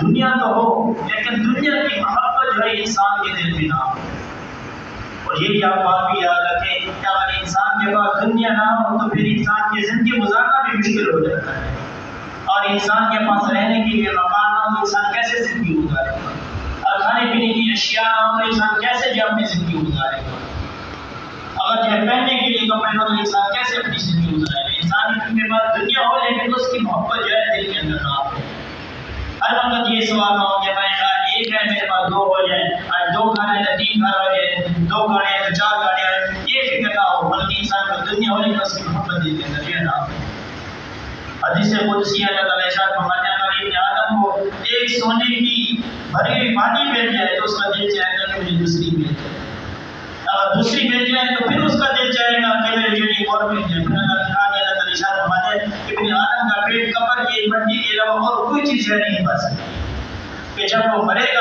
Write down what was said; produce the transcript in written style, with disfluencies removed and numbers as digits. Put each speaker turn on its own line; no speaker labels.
دنیا تو ہو لیکن دنیا کی محبت جو ہے انسان کے دل میں نہ ہو. اور یہی آپ بات بھی یاد رکھیں کہ اگر انسان کے پاس دنیا نہ ہو تو پھر انسان کی زندگی گزارنا بھی مشکل ہو جاتا ہے. اور انسان کے پاس رہنے کے لیے مکان نہ ہو انسان کیسے زندگی گزارے گا؟ اور کھانے پینے کی اشیاء نہ ہو انسان کیسے جو اپنی زندگی گزارے گا؟ اگر جو پہننے کے لیے کپڑے ہو تو انسان کیسے اپنی زندگی گزارے گا؟ انسان کے پاس دنیا ہو لیکن اس کی محبت جو ہے دل کے اندر نہ ہو. ہر وقت یہ سوال نہ ہو کہ بھائی ایک ہے میرے پاس دو ہو جائیں، آج دو گھر ہیں تو تین گھر ہو جائیں، دو گاڑیاں تو چار گاڑیاں ہیں، یہ فکر نہ ہو بلکہ انسان کو دنیا ہو لیکن اس کی محبت دل کے اندر یہ نہ ہو. حدیث قدسی اللہ تعالیٰ ارشاد فرماتے ہیں اگر ابن آدم کو ایک سونے کی بھری ہوئی بانی مل جائے تو اس کا دل چاہے گا کہ مجھے دوسری مل جائے، اگر دوسری مل جائے تو پھر اس کا دل چاہے گا کہ میرے لیے ایک اور مل جائے. پھر اللہ تعالیٰ ارشاد فرماتے ہیں کہ ابن آدم کا پیٹ قبر کی مٹی کے علاوہ اور کوئی چیز ہے نہیں بس کہ جب وہ مرے گا